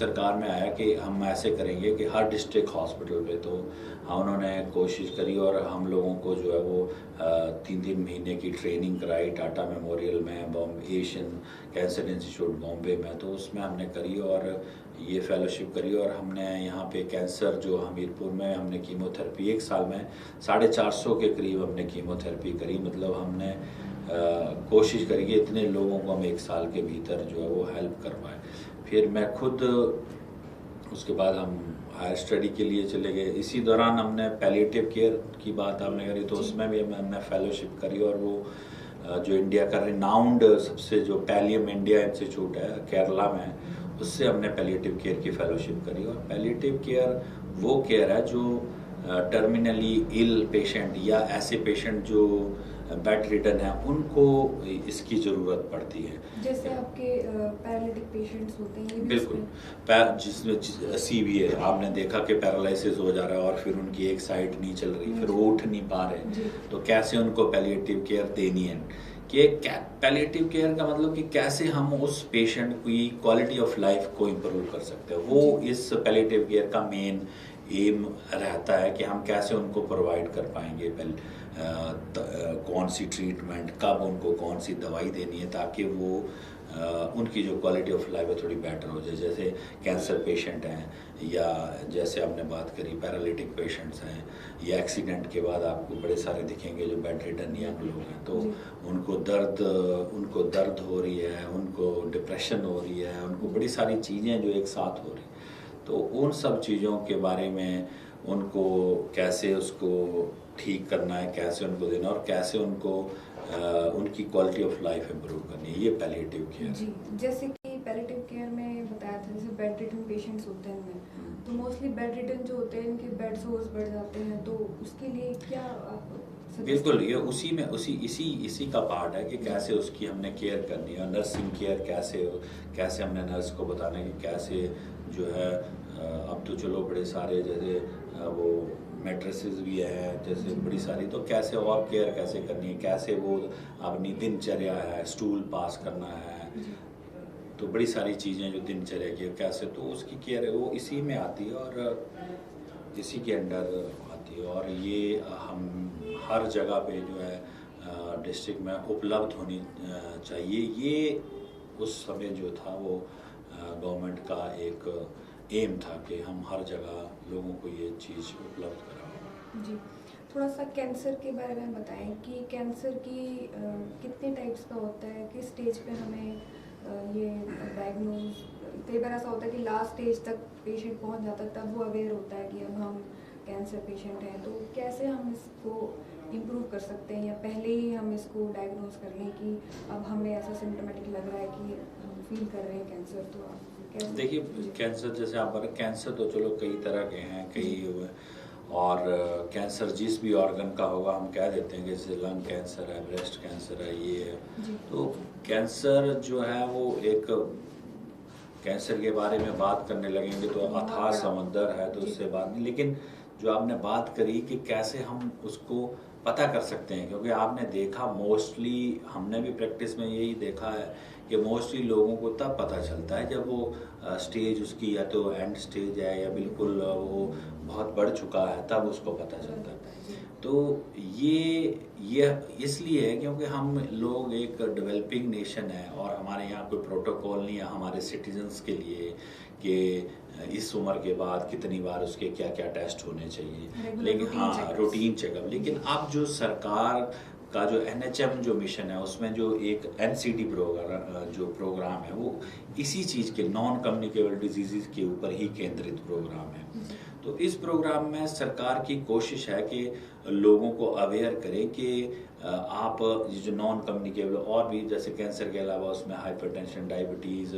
सरकार में आया कि हम ऐसे करेंगे कि हर डिस्ट्रिक्ट हॉस्पिटल पे, तो हाँ उन्होंने कोशिश करी और हम लोगों को जो है वो 3-3 महीने की ट्रेनिंग कराई टाटा मेमोरियल में, Bombay Asian cancer institute Bombay में, तो उसमें हमने करी और ये फेलोशिप करी। और हमने यहाँ पे कैंसर जो हमीरपुर में हमने कीमोथेरेपी 1 साल में 450 के करीब हमने कीमोथेरेपी करी। मतलब हमने कोशिश करी कि इतने लोगों को हम 1 साल के भीतर जो है वो हेल्प कर पाए। फिर मैं खुद उसके बाद हम हायर स्टडी के लिए चले गए। इसी दौरान हमने पैलिएटिव केयर की बात आपने करी, तो उसमें भी हमने फेलोशिप करी। और वो जो इंडिया का रिनाउंड सबसे जो पैलियम इंडिया इंस्टीट्यूट है केरला में, उससे हमने पैलिएटिव केयर की फेलोशिप करी। और पैलिएटिव केयर वो केयर है जो टर्मिनली इल पेशेंट या ऐसे पेशेंट जो बेड रिडन है उनको इसकी ज़रूरत पड़ती है। जैसे आपके पैरालिटिक पेशेंट्स होते हैं, बिल्कुल, जिसमें सीवीए आपने देखा कि पैरालिसिस हो जा रहा है और फिर उनकी एक साइड नहीं चल रही, फिर वो उठ नहीं पा रहे, तो कैसे उनको पैलिएटिव केयर देनी है। कि पैलिएटिव केयर का मतलब कि कैसे हम उस पेशेंट की क्वालिटी ऑफ लाइफ को इम्प्रूव कर सकते हैं, वो इस पैलिएटिव केयर का मेन एम रहता है कि हम कैसे उनको प्रोवाइड कर पाएंगे। कौन सी ट्रीटमेंट, कब उनको कौन सी दवाई देनी है ताकि वो उनकी जो क्वालिटी ऑफ लाइफ है थोड़ी बेटर हो जाए। जैसे कैंसर पेशेंट हैं या जैसे आपने बात करी पैरालिटिक पेशेंट्स हैं, या एक्सीडेंट के बाद आपको बड़े सारे दिखेंगे जो बेड रिडन यंग लोग हैं, तो उनको दर्द हो रही है, उनको डिप्रेशन हो रही है, उनको बड़ी सारी चीज़ें जो एक साथ हो रही, तो उन सब चीज़ों के बारे में उनको कैसे उसको ठीक करना है, कैसे उनको देना और कैसे उनको उनकी क्वालिटी ऑफ लाइफ इम्प्रूव करनी है, ये पैलिएटिव केयर। जी, जैसे कि पैलिएटिव केयर में बताया था, जैसे बेड रिडन पेशेंट्स होते हैं इनमें, तो मोस्टली बेड रिडन जो होते हैं इनके बेड सोर्स बढ़ जाते हैं, तो उसके लिए क्या आप बिल्कुल, ये इसी का पार्ट है कि कैसे उसकी हमने केयर करनी है। नर्सिंग केयर कैसे हमने नर्स को बताना है कि कैसे जो है अब तो चलो बड़े सारे जैसे वो मैट्रेसेस भी है जैसे बड़ी सारी, तो कैसे और केयर कैसे करनी है, कैसे वो अपनी दिनचर्या है, स्टूल पास करना है, तो बड़ी सारी चीज़ें जो दिनचर्या की कैसे, तो उसकी केयर है वो इसी में आती है और इसी के अंडर आती है। और ये हम हर जगह पे जो है डिस्ट्रिक्ट में उपलब्ध होनी चाहिए। ये उस समय जो था वो गवर्नमेंट का एक एम था कि हम हर जगह लोगों को ये चीज़ उपलब्ध कराएं। जी, थोड़ा सा कैंसर के बारे में बताएं कि कैंसर की कितने टाइप्स का होता है, किस स्टेज पे हमें ये डायग्नोज, कई बार ऐसा होता है कि लास्ट स्टेज तक पेशेंट पहुंच जाता है तब वो अवेयर होता है कि अब हम कैंसर पेशेंट हैं, तो कैसे हम इसको इम्प्रूव कर सकते हैं या पहले ही हम इसको डायग्नोज कर लें कि अब हमें ऐसा सिम्टोमेटिक लग रहा है कि हम फील कर रहे हैं कैंसर, तो आप देखिए कैंसर जैसे आप बोले, कैंसर तो चलो कई तरह के हैं, कई और कैंसर जिस भी ऑर्गन का होगा हम कह देते हैं कि जैसे लंग कैंसर है, ब्रेस्ट कैंसर है, ये है। तो कैंसर जो है वो एक, कैंसर के बारे में बात करने लगेंगे तो अथाह समंदर है, तो उससे बात नहीं। लेकिन जो आपने बात करी कि कैसे हम उसको पता कर सकते हैं, क्योंकि आपने देखा मोस्टली, हमने भी प्रैक्टिस में यही देखा है कि मोस्टली लोगों को तब पता चलता है जब वो स्टेज उसकी या तो एंड स्टेज है या बिल्कुल वो बहुत बढ़ चुका है, तब उसको पता चलता है। तो ये इसलिए है क्योंकि हम लोग एक डेवलपिंग नेशन है और हमारे यहाँ कोई प्रोटोकॉल नहीं है हमारे सिटीजन्स के लिए कि इस उम्र के बाद कितनी बार उसके क्या क्या टेस्ट होने चाहिए। लेकिन हाँ, रूटीन चेकअप। लेकिन अब जो सरकार का जो NHM जो मिशन है उसमें जो एक NCD प्रोग्राम है वो इसी चीज़ के नॉन कम्युनिकेबल डिजीज़ के ऊपर ही केंद्रित प्रोग्राम है। तो इस प्रोग्राम में सरकार की कोशिश है कि लोगों को अवेयर करें कि आप जो नॉन कम्युनिकेबल और भी जैसे कैंसर के अलावा उसमें हाइपरटेंशन, डायबिटीज़,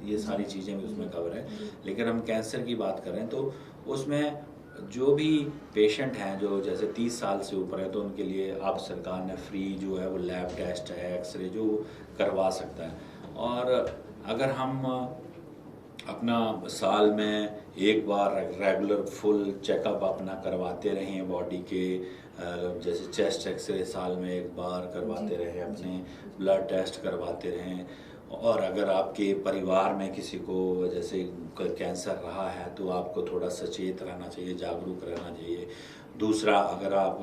ये सारी चीज़ें भी उसमें कवर है। लेकिन हम कैंसर की बात कर रहे हैं तो उसमें जो भी पेशेंट हैं जो जैसे 30 साल से ऊपर है तो उनके लिए अब सरकार ने फ्री जो है वो लैब टेस्ट है, एक्सरे जो करवा सकता है। और अगर हम अपना साल में एक बार रेगुलर फुल चेकअप अपना करवाते रहें बॉडी के, जैसे चेस्ट एक्सरे साल में एक बार करवाते रहें, अपने ब्लड टेस्ट करवाते रहें और अगर आपके परिवार में किसी को जैसे कैंसर रहा है तो आपको थोड़ा सचेत रहना चाहिए, जागरूक रहना चाहिए। दूसरा, अगर आप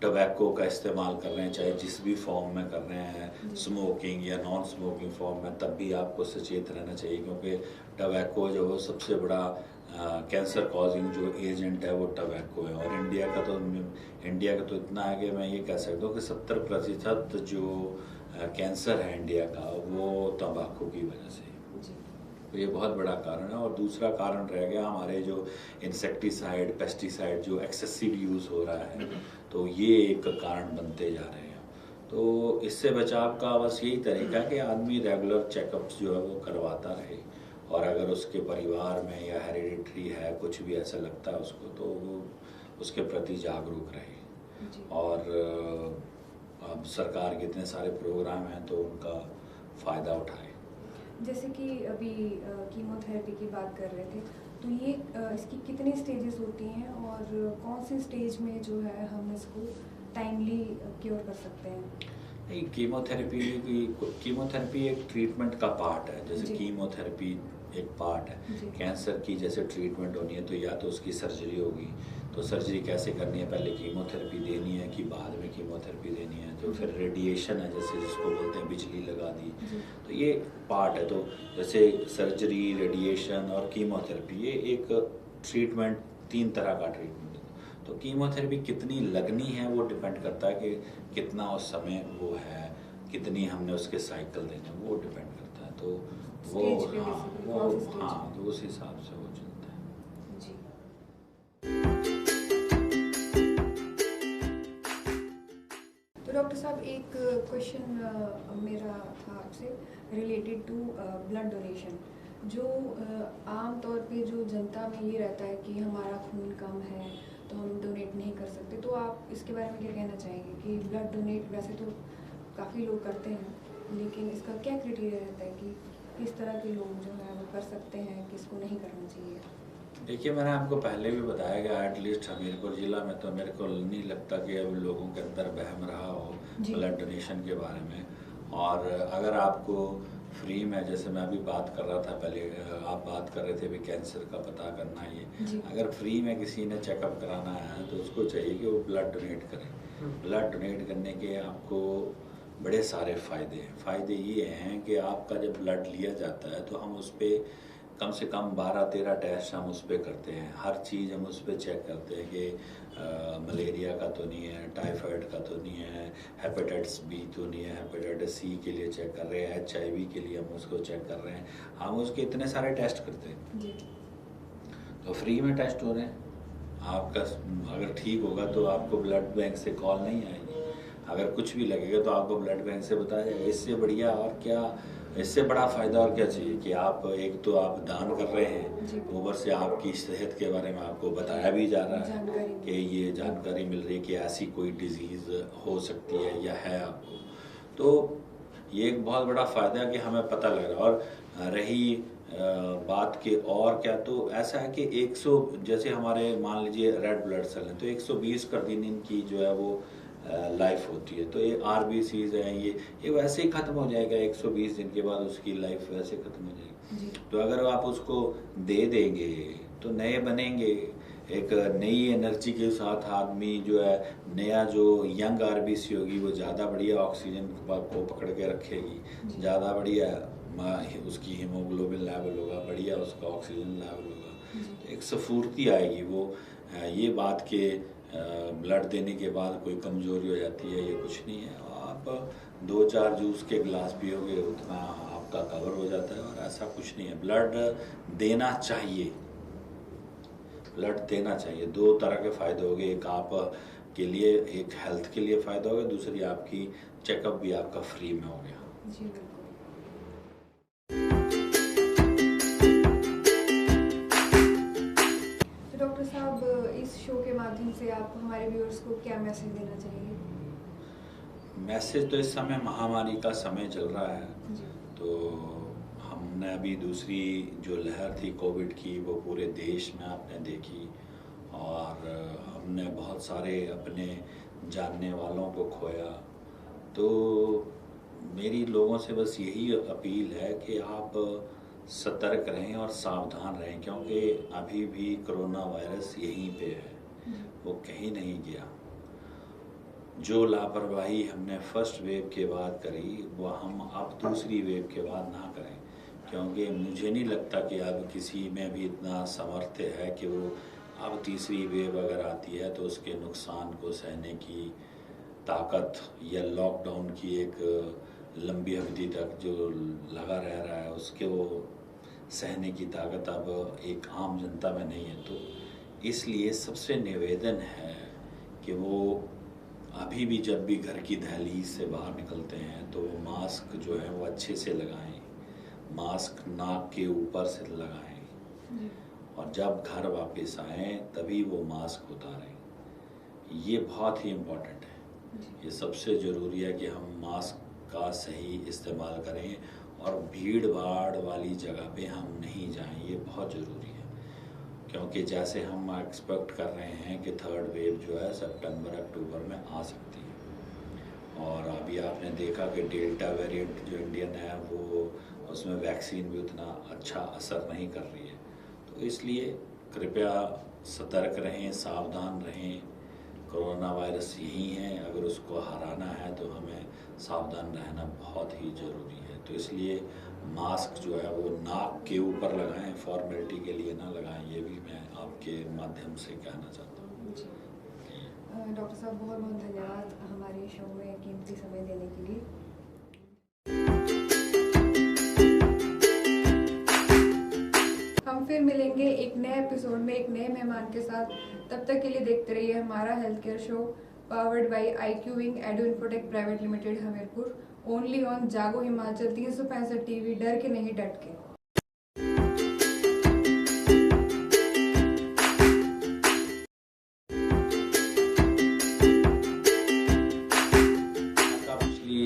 टबैको का इस्तेमाल कर रहे हैं, चाहे जिस भी फॉर्म में कर रहे हैं, स्मोकिंग या नॉन स्मोकिंग फॉर्म में, तब भी आपको सचेत रहना चाहिए, क्योंकि टबैको जो वो सबसे बड़ा कैंसर कॉजिंग जो एजेंट है वो टबैको है। और इंडिया का तो इतना है कि मैं ये कह सकता हूँ कि 70% जो कैंसर है इंडिया का वो तंबाकू की वजह से। तो ये बहुत बड़ा कारण है। और दूसरा कारण रह गया हमारे जो इंसेक्टिसाइड, पेस्टिसाइड जो एक्सेसिव यूज़ हो रहा है, तो ये एक कारण बनते जा रहे हैं। तो इससे बचाव का बस यही तरीका है कि आदमी रेगुलर चेकअप्स जो है वो करवाता रहे, और अगर उसके परिवार में या हेरिडिटरी है कुछ भी ऐसा लगता है उसको, तो वो उसके प्रति जागरूक रहे। और अब सरकार के इतने सारे प्रोग्राम हैं तो उनका फ़ायदा उठाए। जैसे कि अभी कीमोथेरेपी की बात कर रहे थे, तो ये इसकी कितनी स्टेजेस होती हैं और कौन सी स्टेज में जो है हम इसको टाइमली क्योर कर सकते हैं? नहीं, कीमोथेरेपी एक ट्रीटमेंट का पार्ट है। जैसे कीमोथेरेपी एक पार्ट है कैंसर की, जैसे ट्रीटमेंट होनी है तो या तो उसकी सर्जरी होगी, तो सर्जरी कैसे करनी है, पहले कीमोथेरेपी देनी है कि बाद में कीमोथेरेपी देनी है, तो फिर रेडिएशन है जैसे जिसको बोलते हैं बिजली लगा दी, तो ये पार्ट है। तो जैसे सर्जरी, रेडिएशन और कीमोथेरेपी, ये एक ट्रीटमेंट, 3 तरह का ट्रीटमेंट है। तो कीमोथेरेपी कितनी लगनी है वो डिपेंड करता है कि कितना उस समय वो है, कितनी हमने उसके साइकिल देने, वो डिपेंड करता है। तो वो तो उस हिसाब से वो चलता है। जी। तो डॉक्टर साहब, एक क्वेश्चन मेरा था आपसे रिलेटेड टू ब्लड डोनेशन। जो आम तौर पे जो जनता में ये रहता है कि हमारा खून कम है तो हम डोनेट नहीं कर सकते, तो आप इसके बारे में क्या कहना चाहेंगे कि ब्लड डोनेट वैसे तो काफ़ी लोग करते हैं, लेकिन इसका क्या क्राइटेरिया रहता है कि किस तरह के लोग जो है वो कर सकते हैं, किसको नहीं करना चाहिए? देखिए, मैंने आपको पहले भी बताया कि एटलीस्ट हमीरपुर ज़िला में तो मेरे को नहीं लगता कि अब लोगों के अंदर वहम रहा हो ब्लड डोनेशन के बारे में। और अगर आपको फ्री में, जैसे मैं अभी बात कर रहा था पहले, आप बात कर रहे थे भी कैंसर का पता करना है, ये अगर फ्री में किसी ने चेकअप कराना है तो उसको चाहिए कि वो ब्लड डोनेट करे। ब्लड डोनेट करने के आपको बड़े सारे फ़ायदे हैं। फ़ायदे ये हैं कि आपका जब ब्लड लिया जाता है तो हम उस पर कम से कम 12-13 टेस्ट हम उस पर करते हैं। हर चीज़ हम उस पर चेक करते हैं कि मलेरिया का तो नहीं है, टाइफाइड का तो नहीं है, हेपेटाइटिस बी तो नहीं है, हेपेटाइटिस सी के लिए चेक कर रहे हैं, HIV के लिए हम उसको चेक कर रहे हैं, हम उसके इतने सारे टेस्ट करते हैं। तो फ्री में टेस्ट हो रहे हैं। आपका अगर ठीक होगा तो आपको ब्लड बैंक से कॉल नहीं आएगी, अगर कुछ भी लगेगा तो आपको ब्लड बैंक से बताया जाएगा। इससे बढ़िया और क्या, इससे बड़ा फ़ायदा और क्या चाहिए कि आप एक तो आप दान कर रहे हैं, ऊपर से आपकी सेहत के बारे में आपको बताया भी जा रहा है कि ये जानकारी मिल रही है कि ऐसी कोई डिजीज़ हो सकती है या है आपको। तो ये एक बहुत बड़ा फ़ायदा है कि हमें पता लग रहा है। और रही बात के और क्या, तो ऐसा है कि 100, जैसे हमारे मान लीजिए रेड ब्लड सेल है तो 120 कर दिन इनकी जो है वो लाइफ होती है। तो ये RBCs हैं, ये वैसे ही ख़त्म हो जाएगा 120 दिन के बाद, उसकी लाइफ वैसे ख़त्म हो जाएगी। तो अगर आप उसको दे देंगे तो नए बनेंगे, एक नई एनर्जी के साथ आदमी जो है, नया जो यंग RBC होगी वो ज़्यादा बढ़िया ऑक्सीजन को पकड़ के रखेगी, ज़्यादा बढ़िया उसकी हीमोग्लोबिन लेवल होगा, बढ़िया उसका ऑक्सीजन लेवल होगा, एक स्फूर्ति आएगी। वो ये बात के ब्लड देने के बाद कोई कमज़ोरी हो जाती है, ये कुछ नहीं है। आप 2-4 जूस के गिलास पियोगे उतना आपका कवर हो जाता है, और ऐसा कुछ नहीं है। ब्लड देना चाहिए, ब्लड देना चाहिए। 2 तरह के फ़ायदे हो गए, एक आप के लिए, एक हेल्थ के लिए फ़ायदा हो गया, दूसरी आपकी चेकअप भी आपका फ्री में हो गया। जी बिल्कुल। तो डॉक्टर साहब, इस शो के माध्यम से आप हमारे व्यूअर्स को क्या मैसेज देना चाहेंगे? मैसेज तो इस समय महामारी का समय चल रहा है, तो हमने अभी दूसरी जो लहर थी कोविड की वो पूरे देश में आपने देखी, और हमने बहुत सारे अपने जानने वालों को खोया। तो मेरी लोगों से बस यही अपील है कि आप सतर्क रहें और सावधान रहें, क्योंकि अभी भी कोरोना वायरस यहीं पे है, वो कहीं नहीं गया। जो लापरवाही हमने फर्स्ट वेव के बाद करी वो हम अब दूसरी वेव के बाद ना करें, क्योंकि मुझे नहीं लगता कि अब किसी में भी इतना सामर्थ्य है कि वो अब तीसरी वेव अगर आती है तो उसके नुकसान को सहने की ताकत या लॉकडाउन की एक लंबी अवधि तक जो लगा रह रहा है उसके वो सहने की ताकत अब एक आम जनता में नहीं है। तो इसलिए सबसे निवेदन है कि वो अभी भी जब भी घर की दहलीज से बाहर निकलते हैं तो मास्क जो है वो अच्छे से लगाएं, मास्क नाक के ऊपर से लगाएं और जब घर वापस आएं तभी वो मास्क उतारें। ये बहुत ही इम्पोर्टेंट है, ये सबसे ज़रूरी है कि हम मास्क का सही इस्तेमाल करें और भीड़ भाड़ वाली जगह पे हम नहीं जाएं, ये बहुत ज़रूरी है। क्योंकि जैसे हम एक्सपेक्ट कर रहे हैं कि थर्ड वेव जो है सितंबर अक्टूबर में आ सकती है, और अभी आपने देखा कि डेल्टा वेरिएंट जो इंडियन है वो उसमें वैक्सीन भी उतना अच्छा असर नहीं कर रही है। तो इसलिए कृपया सतर्क रहें, सावधान रहें। कोरोना वायरस यही है, अगर उसको हराना है तो हमें सावधान रहना बहुत ही ज़रूरी है। तो इसलिए मास्क जो है वो नाक के ऊपर लगाएं, फॉर्मेलिटी के लिए ना लगाएं, ये भी मैं आपके माध्यम से कहना चाहता हूँ। डॉक्टर साहब बहुत बहुत धन्यवाद हमारे शो में कीमती समय देने के लिए। हम फिर मिलेंगे एक नए एपिसोड में एक नए मेहमान के साथ। तब तक के लिए देखते रहिए हमारा health care show powered by IQ wing एडु infotech private limited Hamirpur, only on जागो हिमाचल 365 टीवी, डर के नहीं डट के।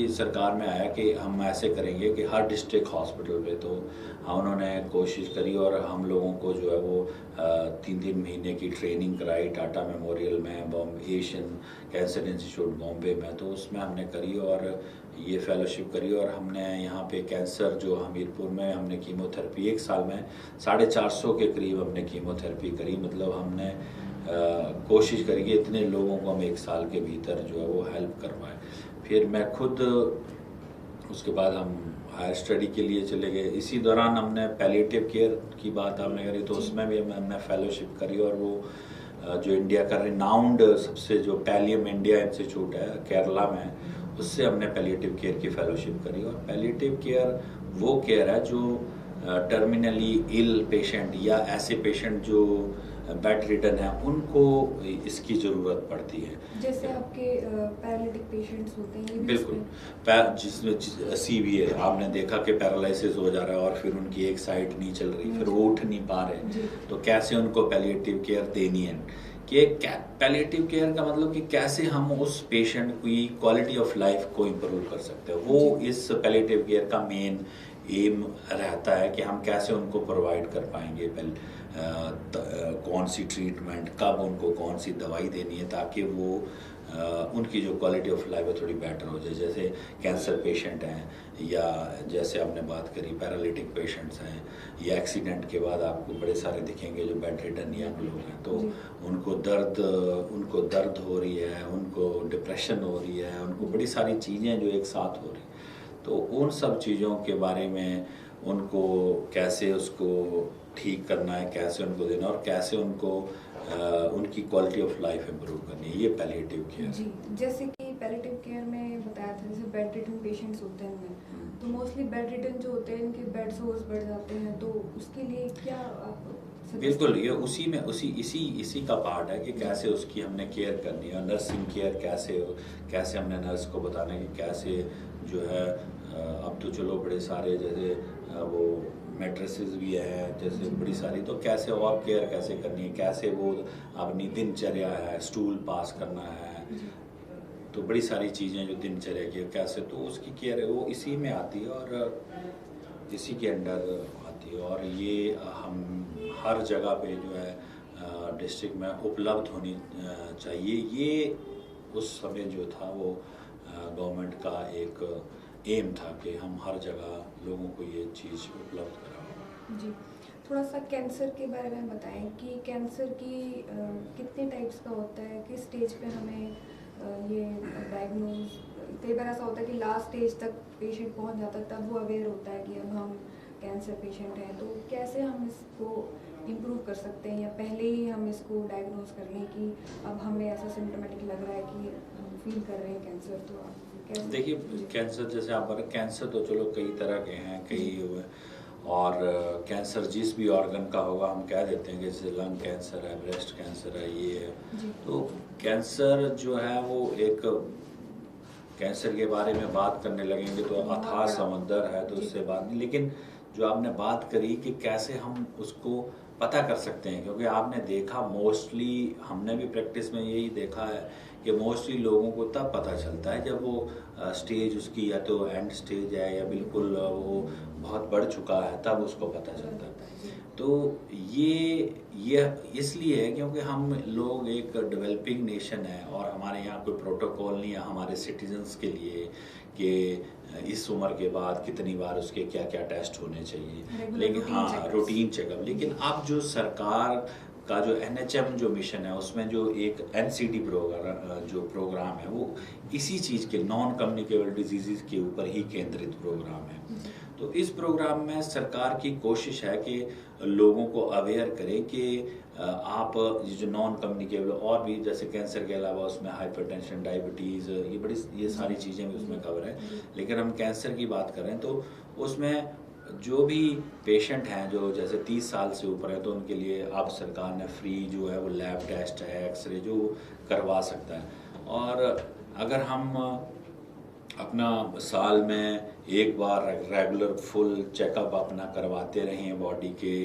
सरकार में आया कि हम ऐसे करेंगे कि हर डिस्ट्रिक्ट हॉस्पिटल पे, तो उन्होंने कोशिश करी और हम लोगों को जो है वो 3-3 महीने की ट्रेनिंग कराई टाटा मेमोरियल में, Bombay Asian cancer institute Bombay में। तो उसमें हमने करी और ये फेलोशिप करी, और हमने यहाँ पे कैंसर जो हमीरपुर में हमने कीमोथेरेपी 1 साल में 450 के करीब हमने कीमोथेरेपी करी। मतलब हमने कोशिश करी कि इतने लोगों को हम 1 साल के भीतर जो है वो हेल्प कर पाए। फिर मैं खुद उसके बाद हम हायर स्टडी के लिए चले गए। इसी दौरान हमने पैलिएटिव केयर की बात आपने करी, तो उसमें भी हमने फेलोशिप करी, और वो जो इंडिया का रिनाउंड सबसे जो पैलियम इंडिया इंस्टीट्यूट है केरला में, उससे हमने पैलिएटिव केयर की फेलोशिप करी। और पैलिएटिव केयर वो केयर है जो टर्मिनली इल पेशेंट या ऐसे पेशेंट जो बेड रिडन है उनको इसकी ज़रूरत पड़ती है। जैसे आपके पैरालिटिक पेशेंट्स होते हैं, बिल्कुल, जिसमें सीवियर आपने देखा कि पैरालिसिस हो जा रहा है और फिर उनकी एक साइड नहीं चल रही, फिर वो उठ नहीं पा रहे, तो कैसे उनको पैलिएटिव केयर देनी है। कि पैलिएटिव केयर का मतलब कि कैसे हम उस पेशेंट की क्वालिटी ऑफ लाइफ को इम्प्रूव कर सकते हैं, वो इस पैलिएटिव केयर का मेन एम रहता है कि हम कैसे उनको प्रोवाइड कर पाएंगे, कौन सी ट्रीटमेंट, कब उनको कौन सी दवाई देनी है, ताकि वो उनकी जो क्वालिटी ऑफ लाइफ है थोड़ी बेटर हो जाए। जैसे कैंसर पेशेंट हैं, या जैसे आपने बात करी पैरालिटिक पेशेंट्स हैं, या एक्सीडेंट के बाद आपको बड़े सारे दिखेंगे जो बेड रिडन यंग लोग हैं, तो उनको दर्द हो रही है, उनको डिप्रेशन हो रही है, उनको बड़ी सारी चीज़ें जो एक साथ हो रही, तो उन सब चीज़ों के बारे में उनको कैसे उसको ठीक करना है, कैसे उनको देना, और कैसे उनको उनकी क्वालिटी ऑफ लाइफ इम्प्रूव करनी है, ये पैलिएटिव केयर। जी, जैसे कि पैलिएटिव केयर में बताया था, जैसे बेड रिडन पेशेंट्स होते हैं, तो मोस्टली बेड रिडन जो होते हैं इनके बेड सोर्स बढ़ जाते हैं, तो उसके लिए क्या आप बिल्कुल, ये इसी का पार्ट है कि कैसे उसकी हमने केयर करनी है। नर्सिंग केयर कैसे हमने नर्स को बताना है कि कैसे जो है, अब तो चलो बड़े सारे जैसे वो मैट्रेसेस भी है, जैसे बड़ी सारी, तो कैसे और केयर कैसे करनी है, कैसे वो अपनी दिनचर्या है, स्टूल पास करना है, तो बड़ी सारी चीज़ें जो दिनचर्या की कैसे, तो उसकी केयर है वो इसी में आती है और इसी के अंडर आती है। और ये हम हर जगह पे जो है डिस्ट्रिक्ट में उपलब्ध होनी चाहिए। ये उस समय जो था वो गवर्नमेंट का एक एम था कि हम हर जगह लोगों को ये चीज़ उपलब्ध कराओ। जी, थोड़ा सा कैंसर के बारे में बताएं कि कैंसर की कितने टाइप्स का होता है, किस स्टेज पे हमें ये डायग्नोज, कई बार ऐसा होता है कि लास्ट स्टेज तक पेशेंट पहुंच जाता है, तब वो अवेयर होता है कि अब हम कैंसर पेशेंट हैं, तो कैसे हम इसको इम्प्रूव कर सकते हैं या पहले ही हम इसको डायग्नोज कर लें कि अब हमें ऐसा सिम्टोमेटिक लग रहा है कि हम फील कर रहे हैं कैंसर, तो आप कैसे? देखिए कैंसर जैसे आप बोले, कैंसर तो चलो कई तरह के हैं, कई और कैंसर जिस भी ऑर्गन का होगा हम कह देते हैं कि जैसे लंग कैंसर है, ब्रेस्ट कैंसर है, ये है। तो कैंसर जो है वो एक, कैंसर के बारे में बात करने लगेंगे तो अथाह समंदर है, तो उससे बात नहीं। लेकिन जो आपने बात करी कि कैसे हम उसको पता कर सकते हैं, क्योंकि आपने देखा मोस्टली, हमने भी प्रैक्टिस में यही देखा है कि मोस्टली लोगों को तब पता चलता है जब वो स्टेज उसकी या तो एंड स्टेज है या बिल्कुल वो बहुत बढ़ चुका है, तब उसको पता चलता है। तो ये इसलिए है क्योंकि हम लोग एक डेवलपिंग नेशन है और हमारे यहाँ कोई प्रोटोकॉल नहीं है हमारे सिटीजन्स के लिए कि इस उम्र के बाद कितनी बार उसके क्या क्या टेस्ट होने चाहिए। लेकिन हाँ, रूटीन चेकअप। लेकिन अब जो सरकार का जो NHM जो मिशन है, उसमें जो एक NCD प्रोग्राम है, वो इसी चीज़ के नॉन कम्युनिकेबल डिजीज़ के ऊपर ही केंद्रित प्रोग्राम है। तो इस प्रोग्राम में सरकार की कोशिश है कि लोगों को अवेयर करे कि आप ये जो नॉन कम्युनिकेबल और भी जैसे कैंसर के अलावा उसमें हाइपरटेंशन, डायबिटीज़, ये सारी चीज़ें भी उसमें कवर है। लेकिन हम कैंसर की बात करें तो उसमें जो भी पेशेंट हैं जो जैसे 30 साल से ऊपर है, तो उनके लिए अब सरकार ने फ्री जो है वो लैब टेस्ट है, एक्सरे जो करवा सकता है। और अगर हम अपना साल में एक बार रेगुलर फुल चेकअप अपना करवाते रहें बॉडी के,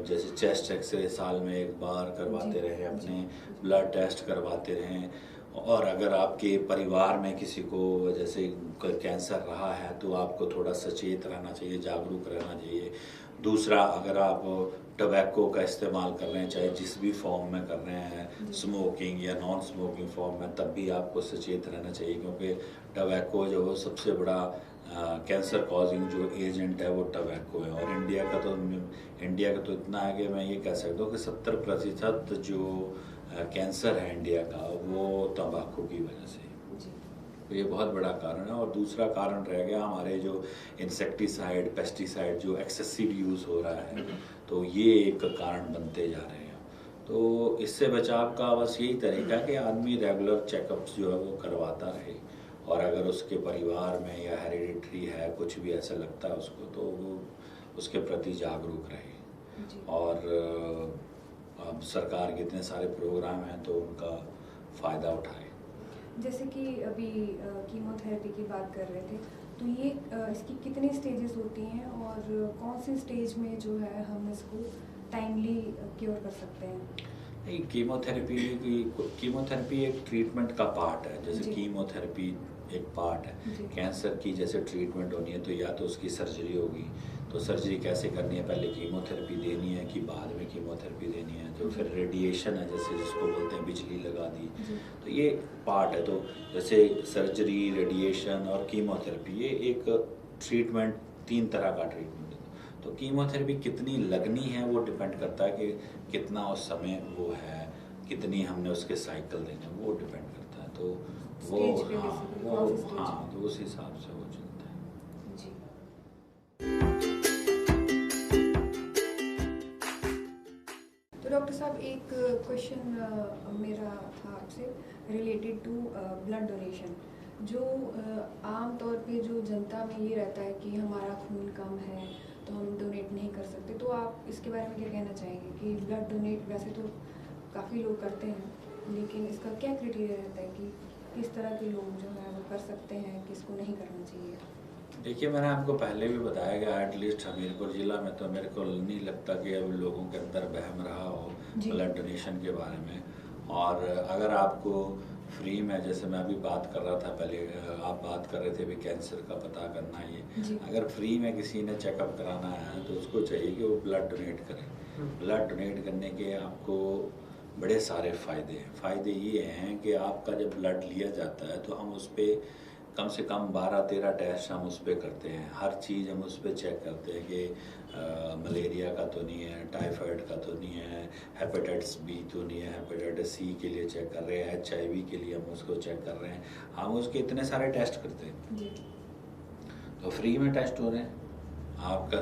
जैसे चेस्ट एक्सरे साल में एक बार करवाते रहें, अपने ब्लड टेस्ट करवाते रहें, और अगर आपके परिवार में किसी को जैसे कैंसर रहा है तो आपको थोड़ा सचेत रहना चाहिए, जागरूक रहना चाहिए। दूसरा, अगर आप टबैको का इस्तेमाल कर रहे हैं, चाहे जिस भी फॉर्म में कर रहे हैं, स्मोकिंग या नॉन स्मोकिंग फॉर्म में, तब भी आपको सचेत रहना चाहिए, क्योंकि टबैको जो वो सबसे बड़ा कैंसर कॉजिंग जो एजेंट है वो टबैको है। और इंडिया का तो इतना है कि मैं ये कह सकता हूँ कि 70% जो कैंसर है इंडिया का वो तंबाकू की वजह से। तो ये बहुत बड़ा कारण है। और दूसरा कारण रह गया हमारे जो इंसेक्टिसाइड, पेस्टिसाइड जो एक्सेसिव यूज़ हो रहा है, तो ये एक कारण बनते जा रहे हैं। तो इससे बचाव का बस यही तरीका है कि आदमी रेगुलर चेकअप्स जो है वो करवाता रहे, और अगर उसके परिवार में या हेरिडिटरी है कुछ भी ऐसा लगता है उसको, तो वो उसके प्रति जागरूक रहे। और अब सरकार के इतने सारे प्रोग्राम हैं तो उनका फ़ायदा उठाए। जैसे कि अभी कीमोथेरेपी की बात कर रहे थे, तो ये इसकी कितनी स्टेजेस होती हैं और कौन सी स्टेज में जो है हम इसको टाइमली क्योर कर सकते हैं? नहीं, कीमोथेरेपी एक ट्रीटमेंट का पार्ट है। जैसे कीमोथेरेपी एक पार्ट है कैंसर की, जैसे ट्रीटमेंट होनी है तो या तो उसकी सर्जरी होगी, तो सर्जरी कैसे करनी है, पहले कीमोथेरेपी देनी है कि बाद में कीमोथेरेपी देनी है, जो फिर रेडिएशन है जैसे जिसको बोलते हैं बिजली लगा दी, तो ये पार्ट है। तो जैसे सर्जरी, रेडिएशन और कीमोथेरेपी, ये एक ट्रीटमेंट, 3 तरह का ट्रीटमेंट है। तो कीमोथेरेपी कितनी लगनी है वो डिपेंड करता है कि कितना उस समय वो है, कितनी हमने उसके साइकिल देने, वो डिपेंड करता है। तो वो तो उस हिसाब से वो चलता है। जी। तो डॉक्टर साहब, एक क्वेश्चन मेरा था आपसे रिलेटेड टू ब्लड डोनेशन। जो आम तौर पे जो जनता में ये रहता है कि हमारा खून कम है तो हम डोनेट नहीं कर सकते, तो आप इसके बारे में क्या कहना चाहेंगे कि ब्लड डोनेट वैसे तो काफ़ी लोग करते हैं, लेकिन इसका क्या क्राइटेरिया रहता है कि किस तरह के लोग जो है वो कर सकते हैं, किसको नहीं करना चाहिए? देखिए, मैंने आपको पहले भी बताया कि एटलीस्ट हमीरपुर ज़िला में तो मेरे को नहीं लगता कि अब लोगों के अंदर वहम रहा हो ब्लड डोनेशन के बारे में। और अगर आपको फ्री में, जैसे मैं अभी बात कर रहा था पहले, आप बात कर रहे थे भी कैंसर का पता करना है, ये अगर फ्री में किसी ने चेकअप कराना है तो उसको चाहिए कि वो ब्लड डोनेट करे। ब्लड डोनेट करने के आपको बड़े सारे फ़ायदे हैं। फ़ायदे ये हैं कि आपका जब ब्लड लिया जाता है तो हम उस पर कम से कम 12-13 टेस्ट हम उस पर करते हैं। हर चीज़ हम उस पर चेक करते हैं कि मलेरिया का तो नहीं है, टाइफाइड का तो नहीं है, हेपेटाइटिस बी तो नहीं है, हेपेटाइटिस सी के लिए चेक कर रहे हैं, HIV के लिए हम उसको चेक कर रहे हैं। हम उसके इतने सारे टेस्ट करते हैं जी। तो फ्री में टेस्ट हो रहे हैं। आपका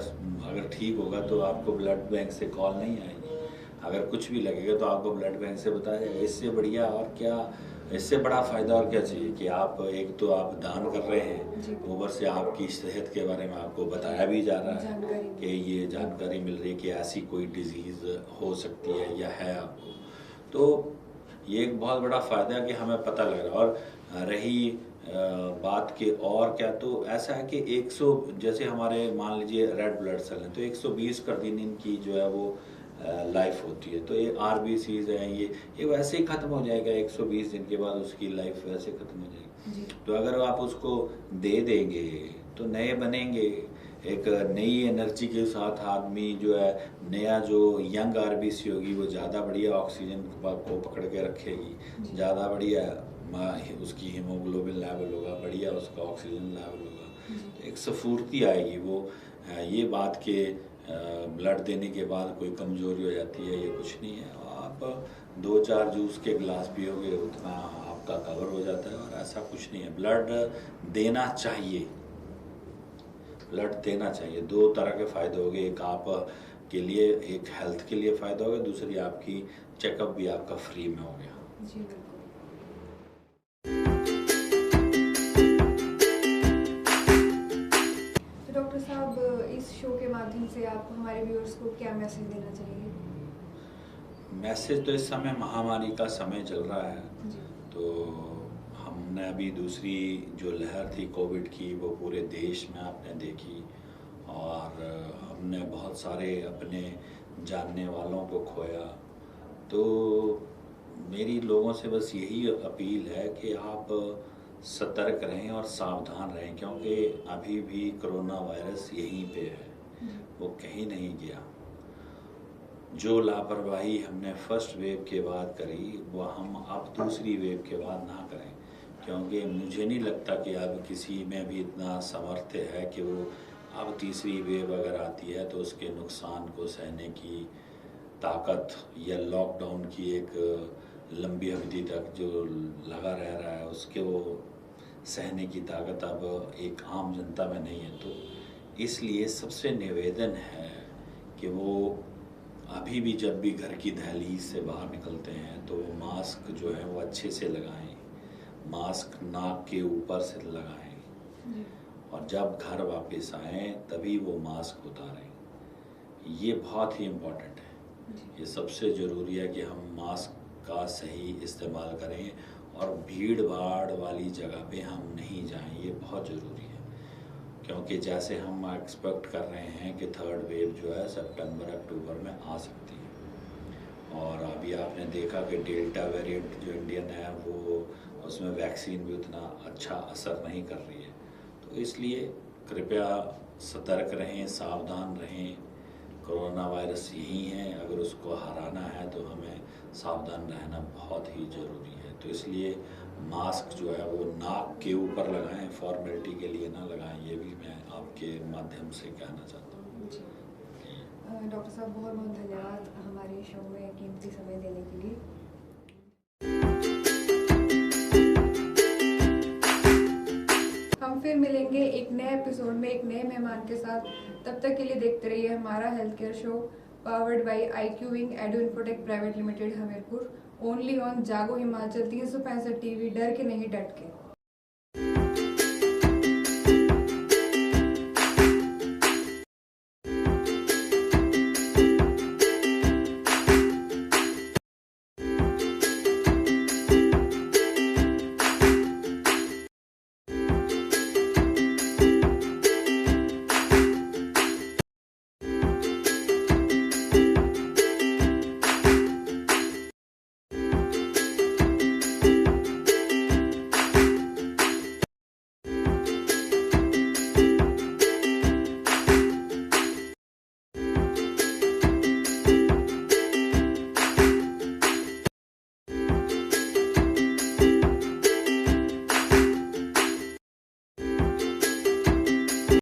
अगर ठीक होगा तो आपको ब्लड बैंक से कॉल नहीं आएगी, अगर कुछ भी लगेगा तो आपको ब्लड बैंक से बताया जाएगा। इससे बढ़िया और क्या, इससे बड़ा फ़ायदा और क्या चाहिए कि आप एक तो आप दान कर रहे हैं, ऊपर से आपकी सेहत के बारे में आपको बताया भी जा रहा है कि ये जानकारी मिल रही है कि ऐसी कोई डिजीज़ हो सकती है या है आपको। तो ये एक बहुत बड़ा फ़ायदा है कि हमें पता लग रहा है। और रही बात के और क्या, तो ऐसा है कि 100 जैसे हमारे मान लीजिए रेड ब्लड सेल हैं तो 120 कर दिन इनकी जो है वो लाइफ होती है। तो ये RBCs हैं, ये वैसे ही ख़त्म हो जाएगा 120 दिन के बाद, उसकी लाइफ वैसे ख़त्म हो जाएगी। तो अगर आप उसको दे देंगे तो नए बनेंगे, एक नई एनर्जी के साथ आदमी जो है, नया जो यंग RBC होगी वो ज़्यादा बढ़िया ऑक्सीजन को पकड़ के रखेगी, ज़्यादा बढ़िया उसकी हीमोग्लोबिन लेवल होगा, बढ़िया उसका ऑक्सीजन लेवल होगा, एक स्फूर्ति आएगी। वो ये बात के ब्लड देने के बाद कोई कमज़ोरी हो जाती है, ये कुछ नहीं है। आप 2-4 जूस के गिलास पियोगे उतना आपका कवर हो जाता है, और ऐसा कुछ नहीं है। ब्लड देना चाहिए, ब्लड देना चाहिए। 2 तरह के फ़ायदे हो गए, एक आप के लिए, एक हेल्थ के लिए फ़ायदा हो गया, दूसरी आपकी चेकअप भी आपका फ्री में हो गया। जी बिल्कुल। तो डॉक्टर साहब, इस शो के माध्यम से आप हमारे व्यूअर्स को क्या मैसेज देना चाहेंगे? मैसेज तो इस समय महामारी का समय चल रहा है, जी। तो हमने अभी दूसरी जो लहर थी कोविड की वो पूरे देश में आपने देखी, और हमने बहुत सारे अपने जानने वालों को खोया। तो मेरी लोगों से बस यही अपील है कि आप सतर्क रहें और सावधान रहें, क्योंकि अभी भी कोरोना वायरस यहीं पे है, वो कहीं नहीं गया। जो लापरवाही हमने फर्स्ट वेव के बाद करी वो हम अब दूसरी वेव के बाद ना करें, क्योंकि मुझे नहीं लगता कि अब किसी में भी इतना सामर्थ्य है कि वो अब तीसरी वेव अगर आती है तो उसके नुकसान को सहने की ताकत, या लॉकडाउन की एक लंबी अवधि तक जो लगा रह रहा है उसके वो सहने की ताकत अब एक आम जनता में नहीं है। तो इसलिए सबसे निवेदन है कि वो अभी भी जब भी घर की दहलीज से बाहर निकलते हैं तो मास्क जो है वो अच्छे से लगाएं, मास्क नाक के ऊपर से लगाएं, और जब घर वापस आएं तभी वो मास्क उतारें। ये बहुत ही इम्पोर्टेंट है, ये सबसे ज़रूरी है कि हम मास्क का सही इस्तेमाल करें, और भीड़ भाड़ वाली जगह पे हम नहीं जाएं, ये बहुत ज़रूरी है। क्योंकि जैसे हम एक्सपेक्ट कर रहे हैं कि थर्ड वेव जो है सितंबर अक्टूबर में आ सकती है, और अभी आपने देखा कि डेल्टा वेरिएंट जो इंडियन है वो उसमें वैक्सीन भी उतना अच्छा असर नहीं कर रही है। तो इसलिए कृपया सतर्क रहें, सावधान रहें। कोरोना वायरस यही है, अगर उसको हराना है तो हमें सावधान रहना बहुत ही ज़रूरी है। तो इसलिए मास्क जो है वो नाक के ऊपर लगाएं, फॉर्मेलिटी के लिए ना लगाएं, ये भी मैं आपके माध्यम से कहना चाहता हूँ। जी। डॉक्टर साहब, बहुत बहुत धन्यवाद हमारे शो में कीमती समय देने के लिए। हम फिर मिलेंगे एक नए एपिसोड में एक नए मेहमान के साथ। तब तक के लिए देखते रहिए हमारा health care show, powered by IQ wing एडु infotech private limited Hamirpur, only on जागो हिमाचल 365 TV, डर के नहीं डट के।